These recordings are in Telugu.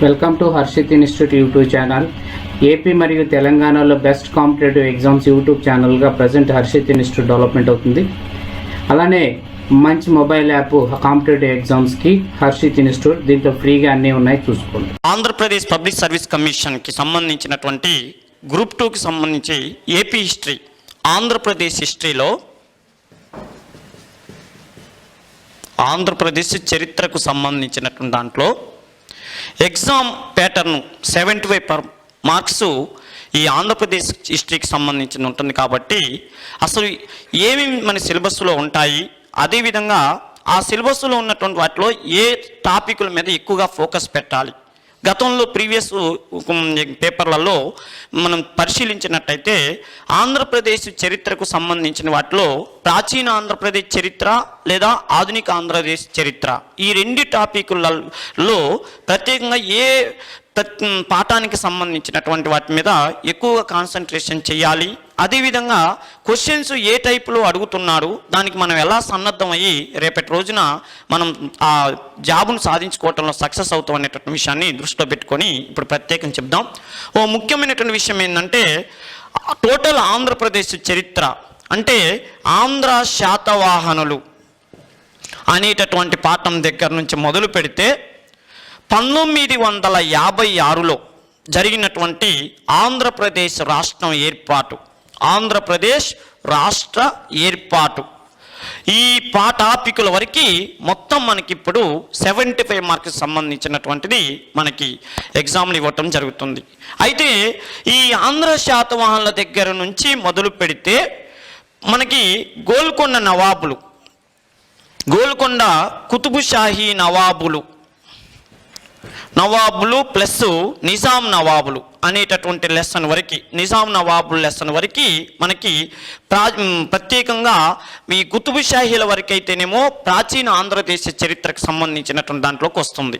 Welcome to Harshit institute YouTube channel. AP మరియు తెలంగాణలో బెస్ట్ కాంపిటేటివ్ ఎగ్జామ్స్ యూట్యూబ్ ఛానల్గా ప్రజెంట్ హర్షిత్ ఇన్స్టిట్యూట్ డెవలప్మెంట్ అవుతుంది. అలానే మంచి మొబైల్ యాప్ కాంపిటేటివ్ ఎగ్జామ్స్కి హర్షిత్ ఇన్స్టిట్యూట్, దీంట్లో ఫ్రీగా అన్నీ ఉన్నాయి, చూసుకోండి. ఆంధ్రప్రదేశ్ పబ్లిక్ సర్వీస్ కమిషన్కి సంబంధించినటువంటి గ్రూప్ 2కి సంబంధించి ఏపీ హిస్టరీ, ఆంధ్రప్రదేశ్ హిస్టరీలో ఆంధ్రప్రదేశ్ చరిత్రకు సంబంధించినటువంటి దాంట్లో ఎగ్జామ్ ప్యాటర్న్ 75 మార్క్స్ ఈ ఆంధ్రప్రదేశ్ హిస్టరీకి సంబంధించి ఉంటుంది. కాబట్టి అసలు ఏమేమి మన సిలబస్లో ఉంటాయి, అదేవిధంగా ఆ సిలబస్లో ఉన్నటువంటి వాటిలో ఏ టాపికుల మీద ఎక్కువగా ఫోకస్ పెట్టాలి. గతంలో ప్రీవియస్ పేపర్లలో మనం పరిశీలించినట్టయితే ఆంధ్రప్రదేశ్ చరిత్రకు సంబంధించిన వాటిలో ప్రాచీన ఆంధ్రప్రదేశ్ చరిత్ర లేదా ఆధునిక ఆంధ్రప్రదేశ్ చరిత్ర, ఈ రెండు టాపికులలో ప్రత్యేకంగా ఏ పాఠానికి సంబంధించినటువంటి వాటి మీద ఎక్కువగా కాన్సన్ట్రేషన్ చేయాలి. అదేవిధంగా క్వశ్చన్స్ ఏ టైపులో అడుగుతున్నారు, దానికి మనం ఎలా సన్నద్ధం అయ్యి రేపటి రోజున మనం ఆ జాబును సాధించుకోవటంలో సక్సెస్ అవుతాం అనేటువంటి విషయాన్ని దృష్టిలో పెట్టుకొని ఇప్పుడు ప్రత్యేకంగా చెప్దాం. ఓ ముఖ్యమైనటువంటి విషయం ఏంటంటే టోటల్ ఆంధ్రప్రదేశ్ చరిత్ర అంటే ఆంధ్ర శాతవాహనులు అనేటటువంటి పాఠం దగ్గర నుంచి మొదలు పెడితే 1956లో జరిగినటువంటి ఆంధ్రప్రదేశ్ రాష్ట్రం ఏర్పాటు, ఆంధ్రప్రదేశ్ రాష్ట్ర ఏర్పాటు, ఈ టాపికుల వరకు మొత్తం మనకి ఇప్పుడు 75 మార్క్స్ సంబంధించినటువంటిది మనకి ఎగ్జామ్లు ఇవ్వటం జరుగుతుంది. అయితే ఈ ఆంధ్ర శాతవాహనుల దగ్గర నుంచి మొదలు పెడితే మనకి గోల్కొండ నవాబులు, గోల్కొండ కుతుబుషాహీ నవాబులు ప్లస్ నిజాం నవాబులు అనేటటువంటి లెసన్ వరకు, నిజాం నవాబుల లెసన్ వరకు మనకి ప్రత్యేకంగా ఈ కుతుబుషాహీల వరకు అయితేనేమో ప్రాచీన ఆంధ్రదేశ చరిత్రకు సంబంధించినటువంటి దాంట్లోకి వస్తుంది.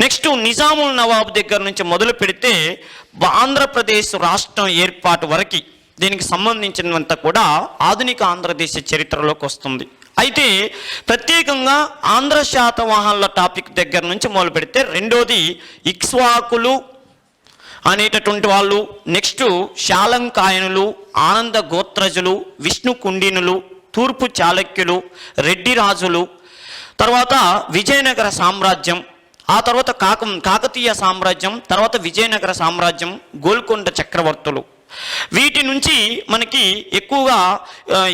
నెక్స్ట్ నిజాముల్ నవాబు దగ్గర నుంచి మొదలు పెడితే ఆంధ్రప్రదేశ్ రాష్ట్రం ఏర్పాటు వరకు దీనికి సంబంధించినంత కూడా ఆధునిక ఆంధ్రదేశ చరిత్రలోకి వస్తుంది. అయితే ప్రత్యేకంగా ఆంధ్ర శాతవాహనుల టాపిక్ దగ్గర నుంచి మొదలు పెడితే రెండోది ఇక్ష్వాకులు అనేటటువంటి వాళ్ళు, నెక్స్ట్ శాలంకాయనులు, ఆనంద గోత్రజులు, విష్ణు కుండినులు, తూర్పు చాళుక్యులు, రెడ్డి రాజులు, తర్వాత విజయనగర సామ్రాజ్యం, ఆ తర్వాత కాకతీయ సామ్రాజ్యం, తర్వాత విజయనగర సామ్రాజ్యం, గోల్కొండ చక్రవర్తులు. వీటి నుంచి మనకి ఎక్కువగా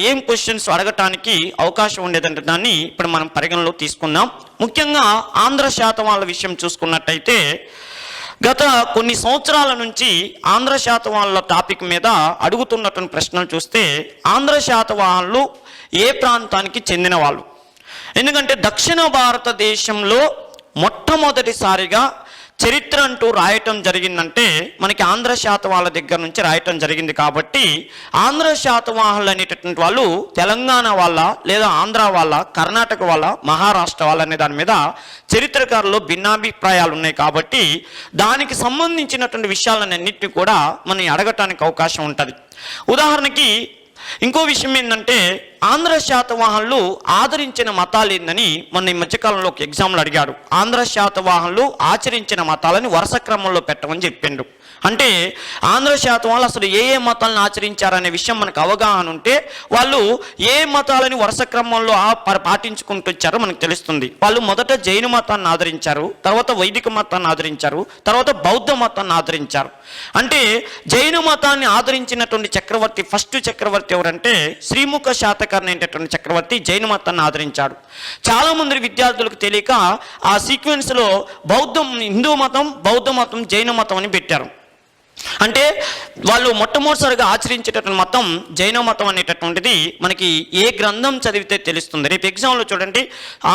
ఏం క్వశ్చన్స్ అడగటానికి అవకాశం ఉండేదంటే దాన్ని ఇప్పుడు మనం పరిగణలో తీసుకుందాం. ముఖ్యంగా ఆంధ్ర శాతవాహనుల విషయం చూసుకున్నట్టయితే గత కొన్ని సంవత్సరాల నుంచి ఆంధ్ర శాతవాహనుల టాపిక్ మీద అడుగుతున్నటువంటి ప్రశ్నలు చూస్తే ఆంధ్ర శాతవాహనులు ఏ ప్రాంతానికి చెందిన వాళ్ళు, ఎందుకంటే దక్షిణ భారతదేశంలో మొట్టమొదటిసారిగా చరిత్ర అంటూ రాయటం జరిగిందంటే మనకి ఆంధ్ర శాతవాహనుల దగ్గర నుంచి రాయటం జరిగింది. కాబట్టి ఆంధ్ర శాతవాహనులు అనేటటువంటి వాళ్ళు తెలంగాణ వాళ్ళ లేదా ఆంధ్ర వాళ్ళ, కర్ణాటక వాళ్ళ, మహారాష్ట్ర వాళ్ళ అనే దాని మీద చరిత్రకారులు భిన్నాభిప్రాయాలు ఉన్నాయి. కాబట్టి దానికి సంబంధించినటువంటి విషయాలన్నింటినీ కూడా మనం అడగటానికి అవకాశం ఉంటుంది. ఉదాహరణకి ఇంకో విషయం ఏంటంటే ఆంధ్ర శాతవాహనులు ఆదరించిన మతాలు ఏందని మొన్న ఈ మధ్యకాలంలో ఒక ఎగ్జామ్లు అడిగాడు. ఆంధ్ర శాతవాహనులు ఆచరించిన మతాలని వరుస క్రమంలో పెట్టమని చెప్పిండు. అంటే ఆంధ్ర శాతవాహనులు అసలు ఏ మతాలను ఆచరించారనే విషయం మనకు అవగాహన ఉంటే వాళ్ళు ఏ మతాలని వరుస క్రమంలో పాటించుకుంటూ వచ్చారో మనకు తెలుస్తుంది. వాళ్ళు మొదట జైన మతాన్ని ఆదరించారు, తర్వాత వైదిక మతాన్ని ఆదరించారు, తర్వాత బౌద్ధ మతాన్ని ఆదరించారు. అంటే జైన మతాన్ని ఆదరించినటువంటి చక్రవర్తి, ఫస్ట్ చక్రవర్తి ఎవరంటే శ్రీముఖ శాతకర్ణి అనేటటువంటి చక్రవర్తి జైన మతాన్ని ఆదరించాడు. చాలామంది విద్యార్థులకు తెలియక ఆ సీక్వెన్స్లో హిందూ మతం, బౌద్ధ మతం, జైన మతం అని పెట్టారు. అంటే వాళ్ళు మొట్టమొదటిసారిగా ఆచరించేటటువంటి మతం జైన మతం అనేటటువంటిది మనకి ఏ గ్రంథం చదివితే తెలుస్తుంది. రేపు ఎగ్జామ్లో చూడండి,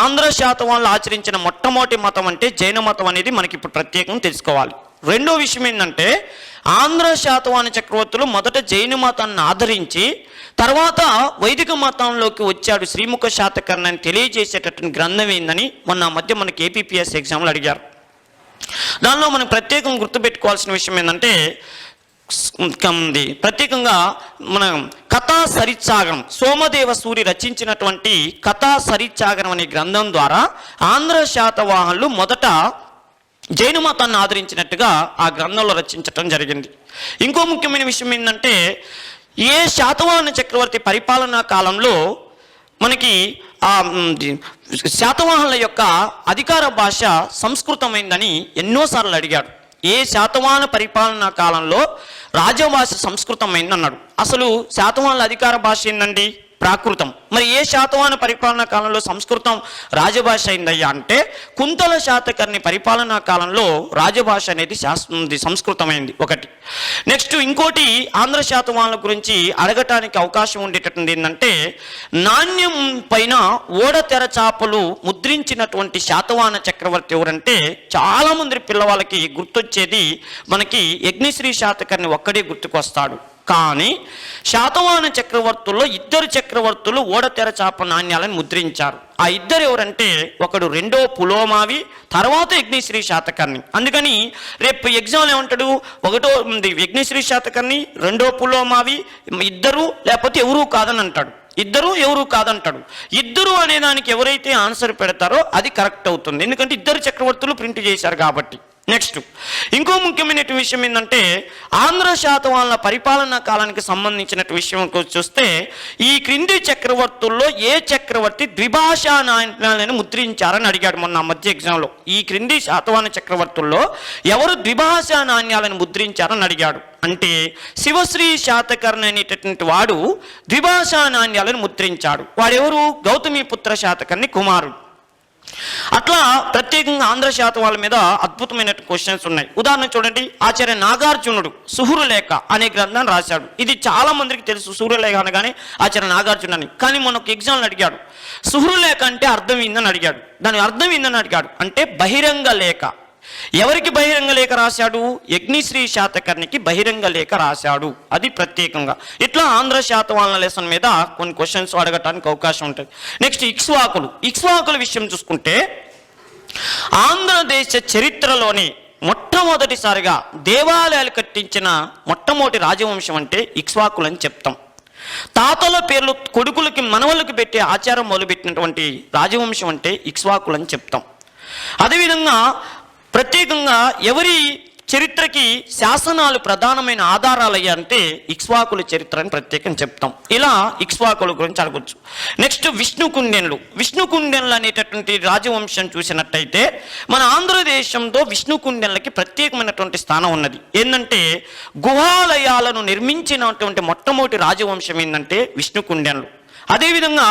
ఆంధ్ర శాతవాహనులు ఆచరించిన మొట్టమొదటి మతం అంటే జైన మతం అనేది మనకి ఇప్పుడు ప్రత్యేకంగా తెలుసుకోవాలి. రెండో విషయం ఏంటంటే ఆంధ్ర శాతవాహన చక్రవర్తులు మొదట జైన మతాన్ని ఆదరించి తర్వాత వైదిక మతంలోకి వచ్చాడు శ్రీముఖ శాతకర్ణి అని తెలియజేసేటటువంటి గ్రంథం ఏందని మొన్న మధ్య మనకి ఏపీపీఎస్ ఎగ్జామ్లు అడిగారు. దానిలో మనం ప్రత్యేకంగా గుర్తుపెట్టుకోవాల్సిన విషయం ఏంటంటే ప్రత్యేకంగా మన కథా సరిత్సాగరం, సోమదేవ సూరి రచించినటువంటి కథా సరిత్సాగరం అనే గ్రంథం ద్వారా ఆంధ్ర శాతవాహనులు మొదట జైన మతాన్ని ఆదరించినట్టుగా ఆ గ్రంథంలో రచించటం జరిగింది. ఇంకో ముఖ్యమైన విషయం ఏంటంటే, ఏ శాతవాహన చక్రవర్తి పరిపాలనా కాలంలో మనకి శాతవాహనుల యొక్క అధికార భాష సంస్కృతమైందని ఎన్నోసార్లు అడిగాడు. ఏ శాతవాహన పరిపాలనా కాలంలో రాజభాష సంస్కృతమైంది అన్నాడు. అసలు శాతవాహనుల అధికార భాష ఏందండి? ప్రాకృతం. మరి ఏ శాతవాహన పరిపాలనా కాలంలో సంస్కృతం రాజభాష అయిందయ్యా అంటే, కుంతల శాతకర్ణి పరిపాలనా కాలంలో రాజభాష అనేది సంస్కృతమైంది ఒకటి. నెక్స్ట్ ఇంకోటి ఆంధ్ర శాతవాహనుల గురించి అడగటానికి అవకాశం ఉండేటటువంటి ఏంటంటే, నాణ్యం పైన ఓడ తెరచాపలు ముద్రించినటువంటి శాతవాహన చక్రవర్తి ఎవరంటే, చాలామంది పిల్లవాళ్ళకి గుర్తొచ్చేది మనకి యజ్ఞశ్రీ శాతకర్ణి ఒక్కడే గుర్తుకొస్తాడు. కానీ శాతవాహన చక్రవర్తుల్లో ఇద్దరు చక్రవర్తులు ఓడ తెరచాప నాణ్యాలను ముద్రించారు. ఆ ఇద్దరు ఎవరంటే, ఒకడు రెండో పులోమావి, తర్వాత యజ్ఞశ్రీ శాతకర్ణి. అందుకని రేపు ఎగ్జామ్లో ఏమంటాడు, ఒకటో యజ్ఞశ్రీ శాతకర్ణి, రెండో పులోమావి, ఇద్దరు లేకపోతే ఎవరు కాదని అంటాడు. ఇద్దరు ఎవరు కాదంటాడు. ఇద్దరు అనే దానికి ఎవరైతే ఆన్సర్ పెడతారో అది కరెక్ట్ అవుతుంది, ఎందుకంటే ఇద్దరు చక్రవర్తులు ప్రింట్ చేశారు కాబట్టి. నెక్స్ట్ ఇంకో ముఖ్యమైన విషయం ఏంటంటే, ఆంధ్ర శాతవాహనుల పరిపాలనా కాలానికి సంబంధించిన విషయం చూస్తే, ఈ క్రింది చక్రవర్తుల్లో ఏ చక్రవర్తి ద్విభాషా నాణ్యాలను ముద్రించారని అడిగాడు మొన్న మధ్య ఎగ్జామ్లో. ఈ క్రింది శాతవాహన చక్రవర్తుల్లో ఎవరు ద్విభాషా నాణ్యాలను ముద్రించారని అడిగాడు. అంటే శివశ్రీ శాతకర్ణి అనేటటువంటి వాడు ద్విభాషా నాణ్యాలను ముద్రించాడు. వాడెవరు? గౌతమిపుత్ర శాతకర్ణి కుమారుడు. అట్లా ప్రత్యేకంగా ఆంధ్ర శాతవాహనుల మీద అద్భుతమైన క్వశ్చన్స్ ఉన్నాయి. ఉదాహరణ చూడండి, ఆచార్య నాగార్జునుడు సుహృలేఖ అనే గ్రంథాన్ని రాశాడు. ఇది చాలా మందికి తెలుసు, సుహృలేఖ అనగానే ఆచార్య నాగార్జున అని. కానీ మనకు ఎగ్జామ్లో అడిగాడు, సుహృలేఖ అంటే అర్థం ఏందని అడిగాడు. దాని అర్థం ఏందని అడిగాడు అంటే బహిరంగ లేఖ. ఎవరికి బహిరంగ లేఖ రాశాడు? యజ్ఞశ్రీ శాతకర్ణికి బహిరంగ లేఖ రాశాడు. అది ప్రత్యేకంగా. ఇట్లా ఆంధ్ర శాతవాహనుల లెసన్ మీద కొన్ని క్వశ్చన్స్ అడగటానికి అవకాశం ఉంటుంది. నెక్స్ట్ ఇక్ష్వాకుల విషయం చూసుకుంటే, ఆంధ్రదేశ చరిత్రలోని మొట్టమొదటిసారిగా దేవాలయాలు కట్టించిన మొట్టమొదటి రాజవంశం అంటే ఇక్ష్వాకులు అని చెప్తాం. తాతల పేర్లు కొడుకులకి మనవళ్ళకి పెట్టే ఆచారం మొదలుపెట్టినటువంటి రాజవంశం అంటే ఇక్ష్వాకులు అని చెప్తాం. అదేవిధంగా ప్రత్యేకంగా ఎవరి చరిత్రకి శాసనాలు ప్రధానమైన ఆధారాలయ్యా అంటే ఇక్ష్వాకుల చరిత్ర అని ప్రత్యేకంగా చెప్తాం. ఇలా ఇక్ష్వాకుల గురించి అడగొచ్చు. నెక్స్ట్ విష్ణుకుండెన్లు అనేటటువంటి రాజవంశం చూసినట్టయితే, మన ఆంధ్రదేశంలో విష్ణుకుండెన్లకి ప్రత్యేకమైనటువంటి స్థానం ఉన్నది. ఏంటంటే, గుహాలయాలను నిర్మించినటువంటి మొట్టమొదటి రాజవంశం ఏంటంటే విష్ణుకుండెన్లు. అదేవిధంగా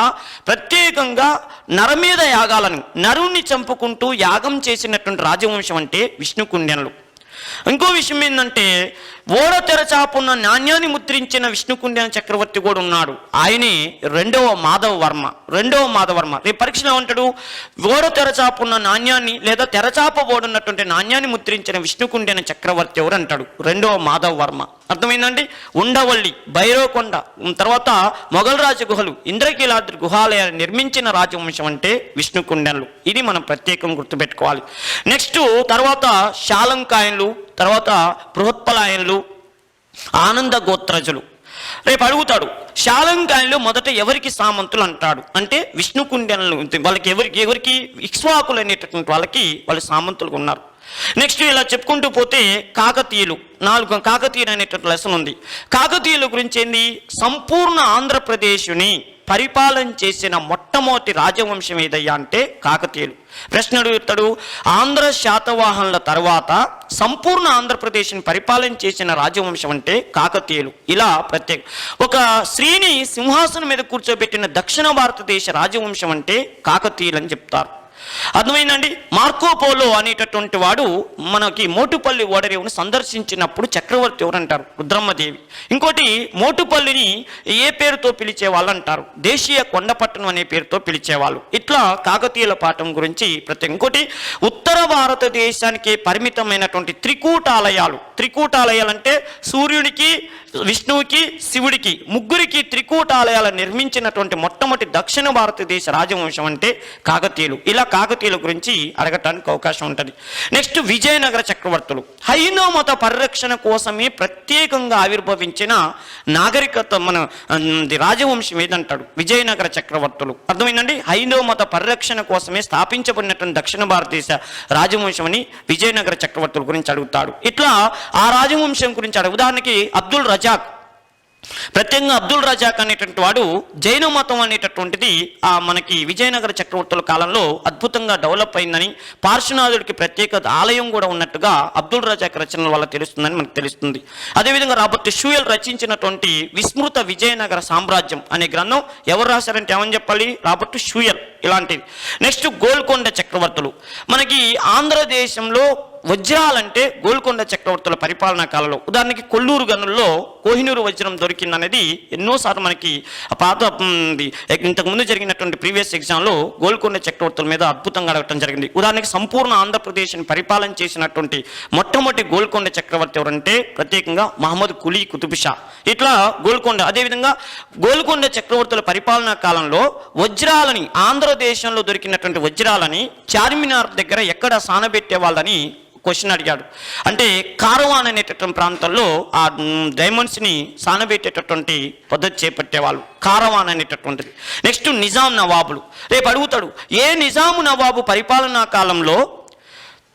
ప్రత్యేకంగా నరమేధ యాగాలను, నరుణ్ణి చంపుకుంటూ యాగం చేసినటువంటి రాజవంశం అంటే విష్ణుకుండెన్లు. ఇంకో విషయం ఏంటంటే, ఓడ తెరచాపున్న నాణ్యాన్ని ముద్రించిన విష్ణుకుండెన చక్రవర్తి కూడా ఉన్నాడు. ఆయనే రెండవ మాధవ వర్మ. రేపు పరీక్షలో ఉంటాడు, ఓడ తెరచాపున్న నాణ్యాన్ని లేదా తెరచాప ఓడున్నటువంటి నాణ్యాన్ని ముద్రించిన విష్ణుకుండెన చక్రవర్తి ఎవరు అంటాడు? రెండవ మాధవ వర్మ. అర్థమైందండి? ఉండవల్లి, భైరవకొండ, తర్వాత మొఘల్ రాజ గుహలు, ఇంద్రకీలాద్రి గుహాలయాన్ని నిర్మించిన రాజవంశం అంటే విష్ణుకుండెన్లు. ఇది మనం ప్రత్యేకంగా గుర్తుపెట్టుకోవాలి. నెక్స్ట్ తర్వాత శాలంకాయన్లు, తర్వాత బృహత్పలాయన్లు, ఆనంద గోత్రజులు. రేపు అడుగుతాడు, శాలంకాయన్లు మొదట ఎవరికి సామంతులు అంటాడు అంటే విష్ణుకుండెన్లు. వాళ్ళకి ఎవరికి ఇక్ష్వాకులు అనేటటువంటి వాళ్ళకి వాళ్ళు సామంతులుగా ఉన్నారు. నెక్స్ట్ ఇలా చెప్పుకుంటూ పోతే కాకతీయులు అనేటువంటి లెసన్ ఉంది. కాకతీయుల గురించి ఏంది? సంపూర్ణ ఆంధ్రప్రదేశ్ని పరిపాలన చేసిన మొట్టమొదటి రాజవంశం ఏదయ్యా అంటే కాకతీయులు. ప్రశ్న అడుగుతాడు, ఆంధ్ర శాతవాహనుల తర్వాత సంపూర్ణ ఆంధ్రప్రదేశ్ని పరిపాలన చేసిన రాజవంశం అంటే కాకతీయులు. ఇలా ప్రత్యేక ఒక స్త్రీని సింహాసనం మీద కూర్చోబెట్టిన దక్షిణ భారతదేశ రాజవంశం అంటే కాకతీయులు అని చెప్తారు. అర్థమైందండి? మార్కోపోలో అనేటటువంటి వాడు మనకి మోటుపల్లి ఓడరేవుని సందర్శించినప్పుడు చక్రవర్తి ఎవరంటారు? రుద్రమ్మదేవి. ఇంకోటి మోటుపల్లిని ఏ పేరుతో పిలిచేవాళ్ళు అంటారు? దేశీయ కొండపట్టణం అనే పేరుతో పిలిచేవాళ్ళు. ఇట్లా కాకతీయుల పాఠం గురించి ప్రత్యేక. ఇంకోటి ఉత్తర భారతదేశానికి పరిమితమైనటువంటి త్రికూటాలయాలు అంటే సూర్యునికి విష్ణువుకి శివుడికి ముగ్గురికి త్రికూటాలయాలు నిర్మించినటువంటి మొట్టమొదటి దక్షిణ భారతదేశ రాజవంశం అంటే కాకతీయులు. ఇలా కాకతీయుల గురించి అడగటానికి అవకాశం ఉంటుంది. నెక్స్ట్ విజయనగర చక్రవర్తులు హైందవ మత పరిరక్షణ కోసమే ప్రత్యేకంగా ఆవిర్భవించిన నాగరికత మన రాజవంశం ఏదంటాడు? విజయనగర చక్రవర్తులు. అర్థమైందండి? హైందవ మత పరిరక్షణ కోసమే స్థాపించబడినటువంటి దక్షిణ భారతదేశ రాజవంశం అని విజయనగర చక్రవర్తుల గురించి అడుగుతాడు. ఇట్లా ఆ రాజవంశం గురించి అడుగు. ఉదాహరణకి అబ్దుల్ రజాక్, ప్రత్యేకంగా అబ్దుల్ రజాక్ అనేటువంటి వాడు జైన మతం అనేటటువంటిది మనకి విజయనగర చక్రవర్తుల కాలంలో అద్భుతంగా డెవలప్ అయిందని, పార్శ్వనాథుడికి ప్రత్యేక ఆలయం కూడా ఉన్నట్టుగా అబ్దుల్ రజాక్ రచనల వల్ల తెలుస్తుందని మనకు తెలుస్తుంది. అదేవిధంగా రాబర్ట్ షూయల్ రచించినటువంటి విస్మృత విజయనగర సామ్రాజ్యం అనే గ్రంథం ఎవరు రాశారంటే ఏమని చెప్పాలి? రాబర్ట్ షూయల్. ఇలాంటివి. నెక్స్ట్ గోల్కొండ చక్రవర్తులు. మనకి ఆంధ్రదేశంలో వజ్రాలంటే గోల్కొండ చక్రవర్తుల పరిపాలనా కాలంలో, ఉదాహరణకి కొల్లూరు గనుల్లో కోహినూరు వజ్రం దొరికిందనేది ఎన్నోసార్లు మనకి పాత ఇంతకుముందు జరిగినటువంటి ప్రీవియస్ ఎగ్జామ్లో గోల్కొండ చక్రవర్తుల మీద అద్భుతంగా అడగటం జరిగింది. ఉదాహరణకి సంపూర్ణ ఆంధ్రప్రదేశ్ని పరిపాలన చేసినటువంటి మొట్టమొదటి గోల్కొండ చక్రవర్తి ఎవరంటే ప్రత్యేకంగా మహమ్మద్ కులీ కుతుబ్ షా. ఇట్లా గోల్కొండ. అదేవిధంగా గోల్కొండ చక్రవర్తుల పరిపాలనా కాలంలో వజ్రాలని, ఆంధ్రదేశంలో దొరికినటువంటి వజ్రాలని చార్మినార్ దగ్గర ఎక్కడ సానబెట్టే వాళ్ళని క్వశ్చన్ అడిగాడు. అంటే కారవాన్ అనేటటువంటి ప్రాంతంలో ఆ డైమండ్స్ని సానబెట్టేటటువంటి పద్ధతి చేపట్టేవాళ్ళు, కారవాన్ అనేటటువంటిది. నెక్స్ట్ నిజాం నవాబులు. రేపు అడుగుతాడు, ఏ నిజాము నవాబు పరిపాలనా కాలంలో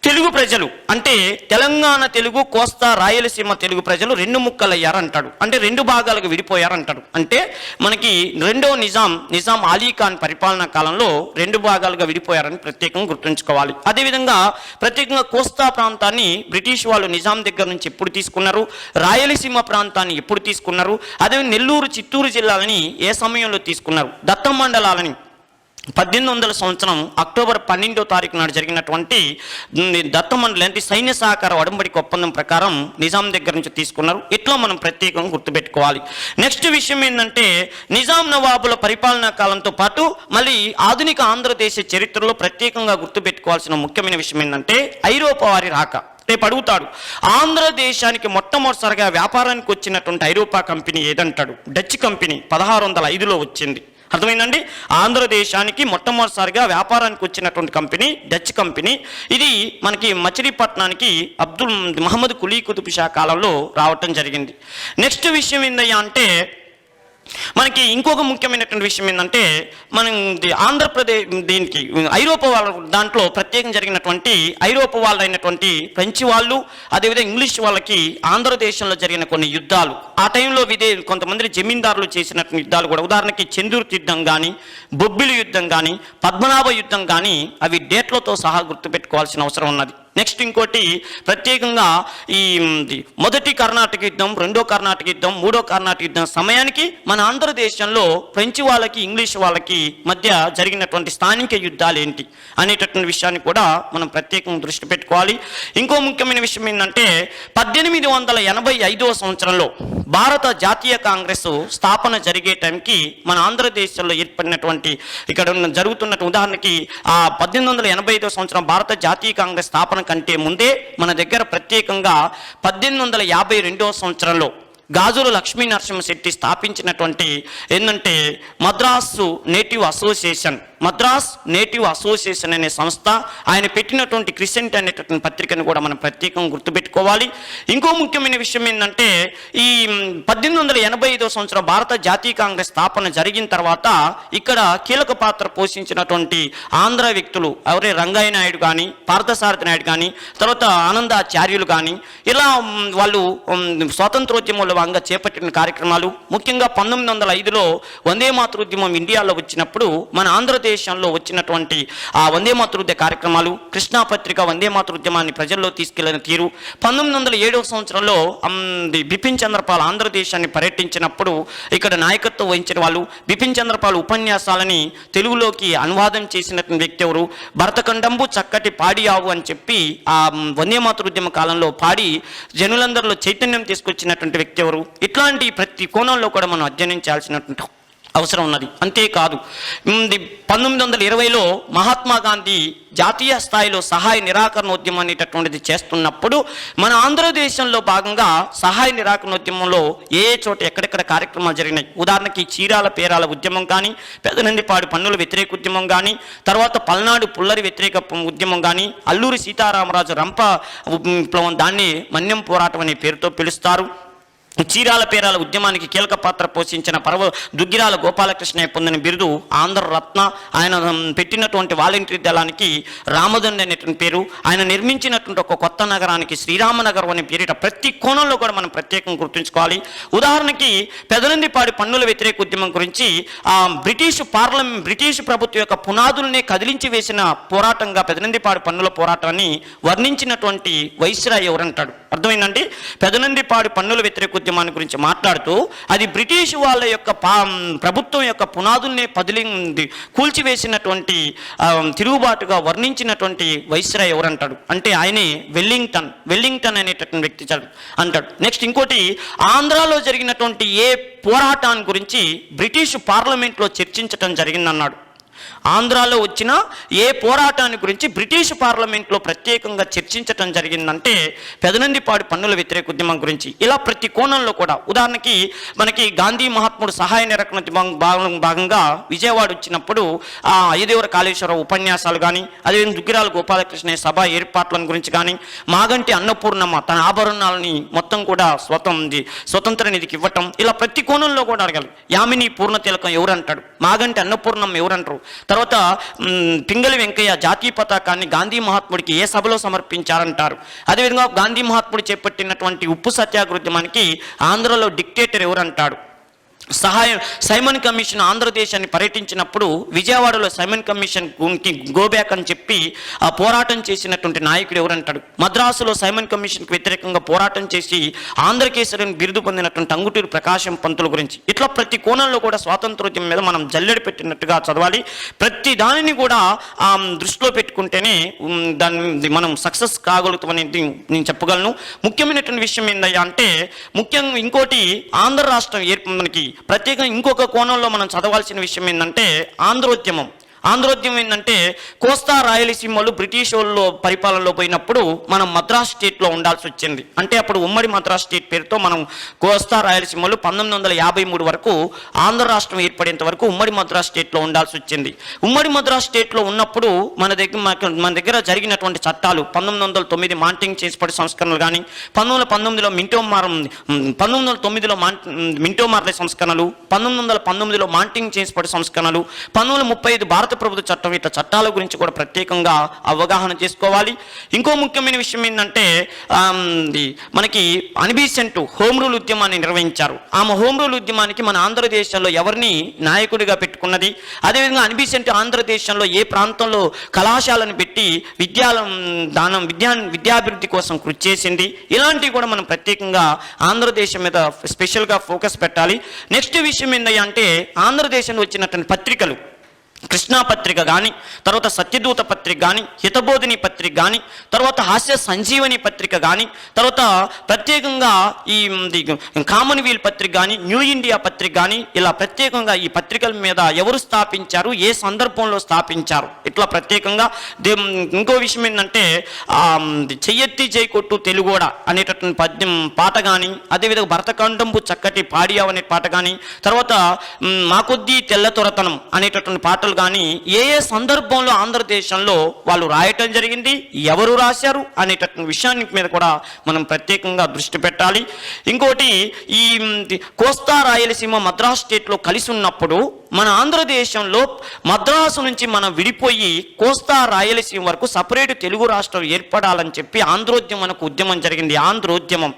తెలుగు ప్రజలు అంటే తెలంగాణ తెలుగు, కోస్తా, రాయలసీమ తెలుగు ప్రజలు రెండు ముక్కలయ్యారంటాడు. అంటే రెండు భాగాలుగా విడిపోయారంటాడు. అంటే మనకి రెండో నిజాం అలీ ఖాన్ పరిపాలనా కాలంలో రెండు భాగాలుగా విడిపోయారని ప్రత్యేకంగా గుర్తుంచుకోవాలి. అదేవిధంగా ప్రత్యేకంగా కోస్తా ప్రాంతాన్ని బ్రిటిష్ వాళ్ళు నిజాం దగ్గర నుంచి ఎప్పుడు తీసుకున్నారు, రాయలసీమ ప్రాంతాన్ని ఎప్పుడు తీసుకున్నారు, అదే నెల్లూరు, చిత్తూరు జిల్లాలని ఏ సమయంలో తీసుకున్నారు, దత్త మండలాలని 1800 సంవత్సరం అక్టోబర్ 12వ తారీఖు నాడు జరిగినటువంటి దత్తమండలి అంటే సైన్య సహకార ఒడంబడిక ఒప్పందం ప్రకారం నిజాం దగ్గర నుంచి తీసుకున్నారు. ఇట్లా మనం ప్రత్యేకంగా గుర్తుపెట్టుకోవాలి. నెక్స్ట్ విషయం ఏంటంటే నిజాం నవాబుల పరిపాలనా కాలంతో పాటు మళ్ళీ ఆధునిక ఆంధ్రదేశ చరిత్రలో ప్రత్యేకంగా గుర్తుపెట్టుకోవాల్సిన ముఖ్యమైన విషయం ఏంటంటే ఐరోపా వారి రాక. రేపు అడుగుతాడు, ఆంధ్రదేశానికి మొట్టమొదటిసారిగా వ్యాపారానికి వచ్చినటువంటి ఐరోపా కంపెనీ ఏదంటాడు? డచ్ కంపెనీ 1605లో వచ్చింది. అర్థమైందండి? ఆంధ్రదేశానికి మొట్టమొదటిసారిగా వ్యాపారానికి వచ్చినటువంటి కంపెనీ డచ్ కంపెనీ. ఇది మనకి మచిలీపట్నానికి మహమ్మద్ కులీ కుతుబ్ షా కాలంలో రావటం జరిగింది. నెక్స్ట్ విషయం ఏందయ్యా అంటే మనకి ఇంకొక ముఖ్యమైనటువంటి విషయం ఏంటంటే మనం ఆంధ్రప్రదేశ్ దీనికి ఐరోపా వాళ్ళ దాంట్లో ప్రత్యేకంగా జరిగినటువంటి ఐరోపా వాళ్ళు అయినటువంటి ఫ్రెంచ్ వాళ్ళు, అదేవిధంగా ఇంగ్లీష్ వాళ్ళకి ఆంధ్రదేశంలో జరిగిన కొన్ని యుద్ధాలు, ఆ టైంలో కొంతమంది జమీందారులు చేసినటువంటి యుద్ధాలు కూడా, ఉదాహరణకి చంద్రుర్తి యుద్ధం కానీ, బొబ్బిలి యుద్ధం కానీ, పద్మనాభ యుద్ధం కానీ, అవి డేట్లతో సహా గుర్తుపెట్టుకోవాల్సిన అవసరం ఉన్నది. నెక్స్ట్ ఇంకోటి ప్రత్యేకంగా ఈ మొదటి కర్ణాటక యుద్ధం, రెండో కర్ణాటక యుద్ధం, మూడో కర్ణాటక యుద్ధం సమయానికి మన ఆంధ్రదేశంలో ఫ్రెంచ్ వాళ్ళకి, ఇంగ్లీష్ వాళ్ళకి మధ్య జరిగినటువంటి స్థానిక యుద్ధాలు ఏంటి అనేటటువంటి విషయాన్ని కూడా మనం ప్రత్యేకంగా దృష్టి పెట్టుకోవాలి. ఇంకో ముఖ్యమైన విషయం ఏంటంటే 1885వ సంవత్సరంలో భారత జాతీయ కాంగ్రెస్ స్థాపన జరిగే టైంకి మన ఆంధ్రదేశంలో ఏర్పడినటువంటి ఇక్కడ జరుగుతున్నటువంటి ఉదాహరణకి 1885వ సంవత్సరం భారత జాతీయ కాంగ్రెస్ స్థాపన కంటే ముందే మన దగ్గర ప్రత్యేకంగా 1852వ సంవత్సరంలో గాజుల లక్ష్మీ నరసింహశెట్టి స్థాపించినటువంటి ఏంటంటే మద్రాస్ నేటివ్ అసోసియేషన్ అనే సంస్థ, ఆయన పెట్టినటువంటి క్రిసెంట్ అనేటటువంటి పత్రికను కూడా మనం ప్రత్యేకంగా గుర్తుపెట్టుకోవాలి. ఇంకో ముఖ్యమైన విషయం ఏంటంటే ఈ 1885వ సంవత్సరం భారత జాతీయ కాంగ్రెస్ స్థాపన జరిగిన తర్వాత ఇక్కడ కీలక పాత్ర పోషించినటువంటి ఆంధ్ర వ్యక్తులు ఎవరే రంగయ్య నాయుడు కానీ, పార్థసారథి నాయుడు కానీ, తర్వాత ఆనందాచార్యులు కానీ, ఇలా వాళ్ళు స్వాతంత్రోద్యమంలో భాగంగా చేపట్టిన కార్యక్రమాలు, ముఖ్యంగా 1905లో వందే మాతృద్యమం ఇండియాలో వచ్చినప్పుడు మన ఆంధ్రదేశంలో వచ్చినటువంటి ఆ వందే మాతృద్య కార్యక్రమాలు, కృష్ణా పత్రిక వందే మాతృద్యమాన్ని ప్రజల్లో తీసుకెళ్లిన తీరు, 1907వ సంవత్సరంలో బిపిన్ చంద్రపాల్ ఆంధ్రదేశాన్ని పర్యటించినప్పుడు ఇక్కడ నాయకత్వం వహించిన వాళ్ళు, బిపిన్ చంద్రపాల్ ఉపన్యాసాలని తెలుగులోకి అనువాదం చేసినటువంటి వ్యక్తి ఎవరు? భరతఖండంబు చక్కటి పాడి ఆవు అని చెప్పి ఆ వందే మాతృద్యమ కాలంలో పాడి జనులందరిలో చైతన్యం తీసుకొచ్చినటువంటి వ్యక్తి ఎవరు? ఇట్లాంటి ప్రతి కోణంలో కూడా మనం అధ్యయనం చేయాల్సినటువంటి అవసరం ఉన్నది. అంతేకాదు 1920లో మహాత్మా గాంధీ జాతీయ స్థాయిలో సహాయ నిరాకరణోద్యమం అనేటటువంటిది చేస్తున్నప్పుడు మన ఆంధ్రదేశంలో భాగంగా సహాయ నిరాకరణోద్యమంలో ఏ చోట ఎక్కడెక్కడ కార్యక్రమాలు జరిగినాయి. ఉదాహరణకి చీరాల పేరాల ఉద్యమం కానీ, పెదనందిపాడు పన్నుల వ్యతిరేక ఉద్యమం కానీ, తర్వాత పల్నాడు పుల్లరి వ్యతిరేక ఉద్యమం కానీ, అల్లూరి సీతారామరాజు రంప విప్లవం, దాన్ని మన్యం పోరాటం అనే పేరుతో పిలుస్తారు. చీరాల పేరాల ఉద్యమానికి కీలక పాత్ర పోషించిన దుగ్గిరాల గోపాలకృష్ణయ్య పొందిన బిరుదు ఆంధ్ర రత్న. ఆయన పెట్టినటువంటి వాలంటీర్ దళానికి రామదండి అనేటువంటి పేరు, ఆయన నిర్మించినటువంటి ఒక కొత్త నగరానికి శ్రీరామనగరం అనే పేరిట ప్రతి కోణంలో కూడా మనం ప్రత్యేకంగా గుర్తుంచుకోవాలి. ఉదాహరణకి పెదనందిపాడి పన్నుల వ్యతిరేక ఉద్యమం గురించి బ్రిటిష్ ప్రభుత్వం యొక్క పునాదులనే కదిలించి వేసిన పోరాటంగా పెదనందిపాడి పన్నుల పోరాటాన్ని వర్ణించినటువంటి వైస్రాయ్ ఎవరంటాడు. అర్థమైందండి? పెదనందిపాడి పన్నుల వ్యతిరేక ఉద్యమాన్ని గురించి మాట్లాడుతూ అది బ్రిటిష్ వాళ్ళ యొక్క ప్రభుత్వం యొక్క పునాదుల్ని కూల్చివేసినటువంటి తిరుగుబాటుగా వర్ణించినటువంటి వైస్రాయ్ ఎవరంటాడు అంటే ఆయనే వెల్లింగ్టన్ అనేటటువంటి వ్యక్తి అంటాడు. నెక్స్ట్ ఇంకోటి, ఆంధ్రాలో జరిగినటువంటి ఏ పోరాటాన్ని గురించి బ్రిటిష్ పార్లమెంట్లో చర్చించటం జరిగిందన్నాడు. ఆంధ్రాలో వచ్చిన ఏ పోరాటాన్ని గురించి బ్రిటిష్ పార్లమెంట్లో ప్రత్యేకంగా చర్చించటం జరిగిందంటే పెదనందిపాడు పన్నుల వ్యతిరేక ఉద్యమం గురించి. ఇలా ప్రతి కోణంలో కూడా, ఉదాహరణకి మనకి గాంధీ మహాత్ముడు సహాయ నిరాకరణ భాగంగా విజయవాడ వచ్చినప్పుడు అయ్యదేవర కాళేశ్వరరావు ఉపన్యాసాలు కానీ, అదేవిధంగా దుగ్గిరాల గోపాలకృష్ణ సభ ఏర్పాట్లను గురించి కానీ, మాగంటి అన్నపూర్ణమ్మ తన ఆభరణాలని మొత్తం కూడా స్వతంత్ర నిధికి ఇవ్వటం, ఇలా ప్రతి కోణంలో కూడా అడగాలి. యామిని పూర్ణతిలకం ఎవరంటాడు, మాగంటి అన్నపూర్ణమ్మ ఎవరంటారు, తర్వాత పింగళి వెంకయ్య జాతీయ పతాకాన్ని గాంధీ మహాత్ముడికి ఏ సభలో సమర్పించారంటారు. అదేవిధంగా గాంధీ మహాత్ముడు చేపట్టినటువంటి ఉప్పు సత్యాగ్రోద్యమానికి ఆంధ్రలో డిక్టేటర్ ఎవరంటాడు. సైమన్ కమిషన్ ఆంధ్రదేశాన్ని పర్యటించినప్పుడు విజయవాడలో సైమన్ కమిషన్ గోబ్యాక్ అని చెప్పి ఆ పోరాటం చేసినటువంటి నాయకుడు ఎవరంటాడు. మద్రాసులో సైమన్ కమిషన్కి వ్యతిరేకంగా పోరాటం చేసి ఆంధ్రకేసరిని బిరుదు పొందినటువంటి అంగుటూరి ప్రకాశం పంతుల గురించి. ఇట్లా ప్రతి కోణంలో కూడా స్వాతంత్రోద్యమం మీద మనం జల్లెడ పెట్టినట్టుగా చదవాలి. ప్రతి దానిని కూడా దృష్టిలో పెట్టుకుంటేనే దాన్ని మనం సక్సెస్ కాగలుగుతామనేది నేను చెప్పగలను. ముఖ్యమైనటువంటి విషయం ఏందయ్యా అంటే, ముఖ్యంగా ఇంకోటి ఆంధ్ర రాష్ట్రం మనకి ప్రత్యేకంగా ఇంకొక కోణంలో మనం చదవాల్సిన విషయం ఏంటంటే ఆంధ్రోద్యమం ఏంటంటే కోస్తా రాయలసీమలు బ్రిటిష్ వాళ్ళు పరిపాలనలో పోయినప్పుడు మనం మద్రాస్ స్టేట్లో ఉండాల్సి వచ్చింది. అంటే అప్పుడు ఉమ్మడి మద్రాస్ స్టేట్ పేరుతో మనం కోస్తా రాయలసీమలు 1953 వరకు ఆంధ్ర రాష్ట్రం ఏర్పడేంత వరకు ఉమ్మడి మద్రాస్ స్టేట్లో ఉండాల్సి వచ్చింది. ఉమ్మడి మద్రాస్ స్టేట్లో ఉన్నప్పుడు మన దగ్గర జరిగినటువంటి చట్టాలు 1909 మాంటింగ్ చేసిపడి సంస్కరణలు కానీ, 1919లో మింటో మార్లే సంస్కరణలు, 1919లో మాంటింగ్ చేసిపడి సంస్కరణలు, 1935 భారత ప్రభుత్వ చట్టం, ఇట్లా చట్టాల గురించి కూడా ప్రత్యేకంగా అవగాహన చేసుకోవాలి. ఇంకో ముఖ్యమైన విషయం ఏంటంటే మనకి అనిబీసెంట్ హోమ్ రూల్ ఉద్యమాన్ని నిర్వహించారు. ఆమె హోమ్ రూల్ ఉద్యమానికి మన ఆంధ్రదేశంలో ఎవరిని నాయకుడిగా పెట్టుకున్నది, అదేవిధంగా అనిబీసెంట్ ఆంధ్రదేశంలో ఏ ప్రాంతంలో కళాశాలను పెట్టి విద్యాభివృద్ధి కోసం కృషి చేసింది, ఇలాంటివి కూడా మనం ప్రత్యేకంగా ఆంధ్రదేశం మీద స్పెషల్గా ఫోకస్ పెట్టాలి. నెక్స్ట్ విషయం ఏంటంటే అంటే ఆంధ్రదేశంలో వచ్చినటువంటి పత్రికలు, కృష్ణా పత్రిక కానీ, తర్వాత సత్యదూత పత్రిక కానీ, హితబోధిని పత్రిక కానీ, తర్వాత హాస్య సంజీవని పత్రిక కానీ, తర్వాత ప్రత్యేకంగా ఈ కామన్వెల్త్ పత్రిక కానీ, న్యూ ఇండియా పత్రిక కానీ, ఇలా ప్రత్యేకంగా ఈ పత్రికల మీద ఎవరు స్థాపించారు, ఏ సందర్భంలో స్థాపించారు, ఇట్లా ప్రత్యేకంగా. ఇంకో విషయం ఏంటంటే చెయ్యెత్తి జైకొట్టు తెలుగోడ అనేటటువంటి పాట కానీ, అదేవిధంగా భరతఖండంబు చక్కటి పాడియావు అనే పాట కానీ, తర్వాత మా కొద్దీ తెల్లతొరతనం అనేటటువంటి పాటలు కానీ ఏ సందర్భంలో ఆంధ్రదేశంలో వాళ్ళు రాయటం జరిగింది, ఎవరు రాశారు అనేటటువంటి విషయాన్ని మీద కూడా మనం ప్రత్యేకంగా దృష్టి పెట్టాలి. ఇంకోటి, ఈ కోస్తా రాయలసీమ మద్రాస్ స్టేట్లో కలిసి ఉన్నప్పుడు మన ఆంధ్రదేశంలో మద్రాసు నుంచి మనం విడిపోయి కోస్తా రాయలసీమ వరకు సపరేట్ తెలుగు రాష్ట్రం ఏర్పడాలని చెప్పి ఆంధ్రోద్యమం ఉద్యమం జరిగింది. ఆంధ్రోద్యమం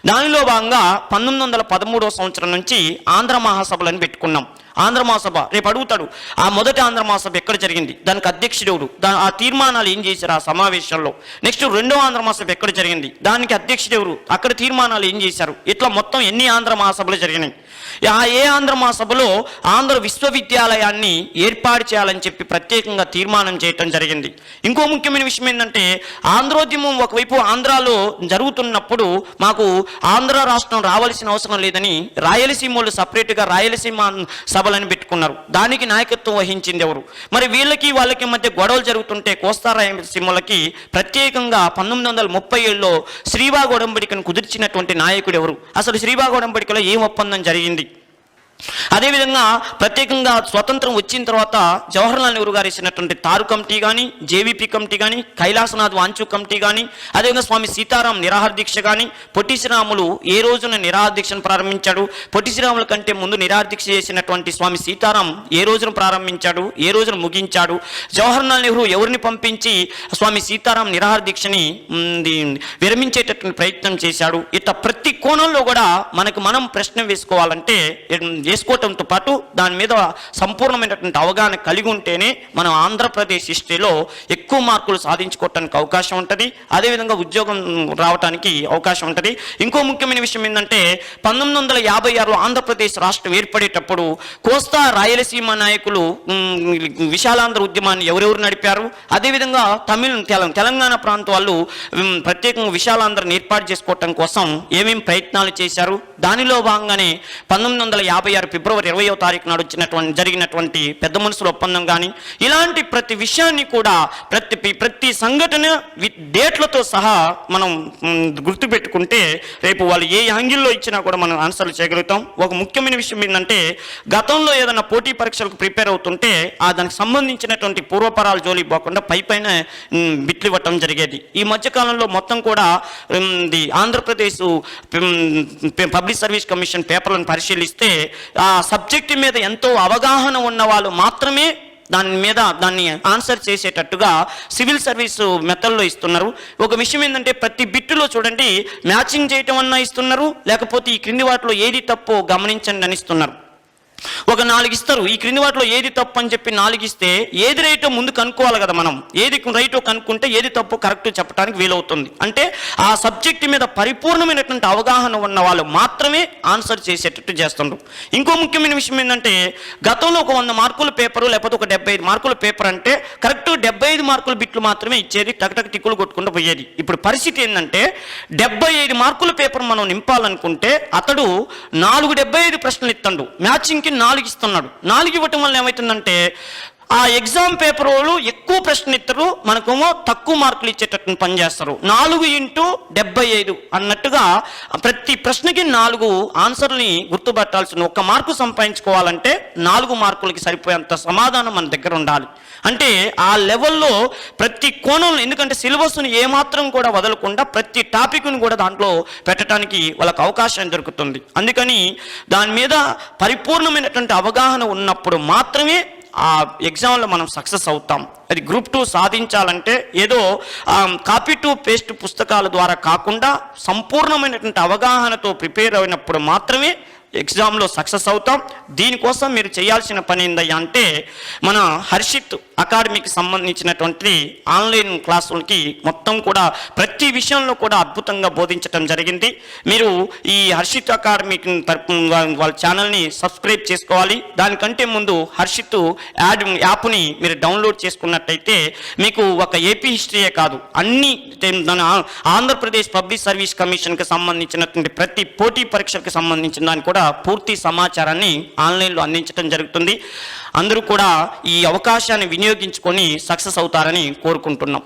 దానిలో భాగంగా 1913వ సంవత్సరం నుంచి ఆంధ్ర మహాసభలను పెట్టుకున్నాం. ఆంధ్ర మహాసభ రేపు అడుగుతాడు, ఆ మొదటి ఆంధ్ర మహాసభ ఎక్కడ జరిగింది, దానికి అధ్యక్షుడు, ఆ తీర్మానాలు ఏం చేశారు ఆ సమావేశంలో. నెక్స్ట్ రెండో ఆంధ్ర మహాసభ ఎక్కడ జరిగింది, దానికి అధ్యక్షుడు, అక్కడ తీర్మానాలు ఏం చేశారు, ఇట్లా మొత్తం ఎన్ని ఆంధ్ర మహాసభలు జరిగినాయి. ఏ ఆంధ్ర మహాసభలో ఆంధ్ర విశ్వవిద్యాలయాన్ని ఏర్పాటు చేయాలని చెప్పి ప్రత్యేకంగా తీర్మానం చేయటం జరిగింది. ఇంకో ముఖ్యమైన విషయం ఏంటంటే ఆంధ్రోద్యమం ఒకవైపు ఆంధ్రాలో జరుగుతున్నప్పుడు మాకు ఆంధ్ర రాష్ట్రం రావాల్సిన అవసరం లేదని రాయలసీమ వాళ్ళు సపరేట్గా రాయలసీమ సభలను పెట్టుకున్నారు. దానికి నాయకత్వం వహించింది ఎవరు? మరి వాళ్ళకి మధ్య గొడవలు జరుగుతుంటే కోస్తా రాయలసీమలకి ప్రత్యేకంగా 1937లో శ్రీబాగ్ ఒడంబడికను కుదిర్చినటువంటి నాయకుడు ఎవరు? అసలు శ్రీబాగ్ ఒడంబడికలో ఏం ఒప్పందం జరిగింది? అదేవిధంగా ప్రత్యేకంగా స్వతంత్రం వచ్చిన తర్వాత జవహర్లాల్ నెహ్రూ గారు ఇచ్చినటువంటి తారు కమిటీ కానీ, జేవీపీ కమిటీ కానీ, కైలాసనాథ్ వాంచు కమిటీ కానీ, అదేవిధంగా స్వామి సీతారాం నిరాహార దీక్ష కానీ, పొట్టి శ్రీరాములు ఏ రోజున నిరాహార దీక్షను ప్రారంభించాడు, పొట్టి శ్రీరాముల కంటే ముందు నిరాహార దీక్ష చేసినటువంటి స్వామి సీతారాం ఏ రోజున ప్రారంభించాడు, ఏ రోజున ముగించాడు, జవహర్లాల్ నెహ్రూ ఎవరిని పంపించి స్వామి సీతారాం నిరాహార దీక్షని విరమించేటటువంటి ప్రయత్నం చేశాడు. ఇట్లా ప్రతి కోణంలో కూడా మనం ప్రశ్న వేసుకోవటంతో పాటు దాని మీద సంపూర్ణమైనటువంటి అవగాహన కలిగి ఉంటేనే మనం ఆంధ్రప్రదేశ్ హిస్టరీలో ఎక్కువ మార్కులు సాధించుకోవటానికి అవకాశం ఉంటుంది. అదేవిధంగా ఉద్యోగం రావడానికి అవకాశం ఉంటుంది. ఇంకో ముఖ్యమైన విషయం ఏంటంటే 1956లో ఆంధ్రప్రదేశ్ రాష్ట్రం ఏర్పడేటప్పుడు కోస్తా రాయలసీమ నాయకులు విశాలాంధ్ర ఉద్యమాన్ని ఎవరెవరు నడిపారు, అదేవిధంగా తెలంగాణ ప్రాంత వాళ్ళు ప్రత్యేకంగా విశాలాంధ్రని ఏర్పాటు చేసుకోవటం కోసం ఏమేమి ప్రయత్నాలు చేశారు. దానిలో భాగంగానే 1956 ఫిబ్రవరి 20వ తారీఖు నాడు జరిగినటువంటి పెద్ద మనుషుల ఒప్పందం కానీ, ఇలాంటి ప్రతి విషయాన్ని కూడా ప్రతి సంఘటన డేట్లతో సహా మనం గుర్తుపెట్టుకుంటే రేపు వాళ్ళు ఏ యాంగిల్లో ఇచ్చినా కూడా మనం ఆన్సర్లు చేయగలుగుతాం. ఒక ముఖ్యమైన విషయం ఏంటంటే గతంలో ఏదైనా పోటీ పరీక్షలకు ప్రిపేర్ అవుతుంటే దానికి సంబంధించినటువంటి పూర్వపరాల జోలి పోకుండా పైన బిట్లు ఇవ్వటం జరిగేది. ఈ మధ్యకాలంలో మొత్తం కూడా ఆంధ్రప్రదేశ్ పబ్లిక్ సర్వీస్ కమిషన్ పేపర్లను పరిశీలిస్తే ఆ సబ్జెక్టు మీద ఎంతో అవగాహన ఉన్న వాళ్ళు మాత్రమే దాన్ని ఆన్సర్ చేసేటట్టుగా సివిల్ సర్వీస్ మెథడ్లో ఇస్తున్నారు. ఒక విషయం ఏంటంటే ప్రతి బిట్టులో చూడండి మ్యాచింగ్ చేయటం అన్నా ఇస్తున్నారు, లేకపోతే ఈ క్రింది వాటిలో ఏది తప్పో గమనించండి అని ఇస్తున్నారు. ఒక 4 ఇస్తారు, ఈ క్రింది వాటిలో ఏది తప్పు అని చెప్పి 4 ఇస్తే ఏది రైటో ముందు కనుక్కోవాలి కదా. మనం ఏది రైటో కనుక్కుంటే ఏది తప్పు కరెక్ట్ చెప్పడానికి వీలవుతుంది. అంటే ఆ సబ్జెక్టు మీద పరిపూర్ణమైనటువంటి అవగాహన ఉన్న వాళ్ళు మాత్రమే ఆన్సర్ చేసేటట్టు చేస్తుండ్రు. ఇంకో ముఖ్యమైన విషయం ఏంటంటే గతంలో ఒక 100 మార్కుల పేపరు లేకపోతే ఒక 75 మార్కుల పేపర్ అంటే కరెక్ట్ 75 మార్కుల బిట్లు మాత్రమే ఇచ్చేది, టక్ టిక్కులు కొట్టుకుంటూ పోయేది. ఇప్పుడు పరిస్థితి ఏంటంటే 75 మార్కుల పేపర్ మనం నింపాలనుకుంటే అతడు 75 ప్రశ్నలు ఇస్తాడు, మ్యాచింగ్కి 4 ఇస్తున్నాడు. 4 ఇవ్వటం వల్ల ఏమవుతుందంటే ఆ ఎగ్జామ్ పేపర్ వాళ్ళు ఎక్కువ ప్రశ్న ఇస్తారు, మనకేమో తక్కువ మార్కులు ఇచ్చేటట్టు పనిచేస్తారు. 4x75 అన్నట్టుగా ప్రతి ప్రశ్నకి 4 ఆన్సర్ని గుర్తుపట్టాల్సిన. 1 మార్కు సంపాదించుకోవాలంటే 4 మార్కులకి సరిపోయేంత సమాధానం మన దగ్గర ఉండాలి. అంటే ఆ లెవెల్లో ప్రతి కోణంలో, ఎందుకంటే సిలబస్ను ఏమాత్రం కూడా వదలకుండా ప్రతి టాపిక్ను కూడా దాంట్లో పెట్టడానికి వాళ్ళకు అవకాశం దొరుకుతుంది. అందుకని దాని మీద పరిపూర్ణమైనటువంటి అవగాహన ఉన్నప్పుడు మాత్రమే ఆ ఎగ్జామ్లో మనం సక్సెస్ అవుతాం. అది గ్రూప్ 2 సాధించాలంటే ఏదో కాపీ టు పేస్ట్ పుస్తకాల ద్వారా కాకుండా సంపూర్ణమైనటువంటి అవగాహనతో ప్రిపేర్ అయినప్పుడు మాత్రమే ఎగ్జామ్లో సక్సెస్ అవుతాం. దీనికోసం మీరు చేయాల్సిన పని ఏందయ్యా అంటే మన హర్షిత్ అకాడమీకి సంబంధించినటువంటి ఆన్లైన్ క్లాసులకి మొత్తం కూడా ప్రతి విషయంలో కూడా అద్భుతంగా బోధించడం జరిగింది. మీరు ఈ హర్షిత్ అకాడమీకి వాళ్ళ ఛానల్ని సబ్స్క్రైబ్ చేసుకోవాలి. దానికంటే ముందు హర్షిత్ యాప్ని మీరు డౌన్లోడ్ చేసుకున్నట్టయితే మీకు ఒక ఏపీ హిస్టరీయే కాదు, అన్ని ఆంధ్రప్రదేశ్ పబ్లిక్ సర్వీస్ కమిషన్కి సంబంధించినటువంటి ప్రతి పోటీ పరీక్షలకు సంబంధించిన దాన్ని కూడా పూర్తి సమాచారాన్ని ఆన్లైన్లో అందించడం జరుగుతుంది. అందరూ కూడా ఈ అవకాశాన్ని వినియోగించుకొని సక్సెస్ అవుతారని కోరుకుంటున్నాం.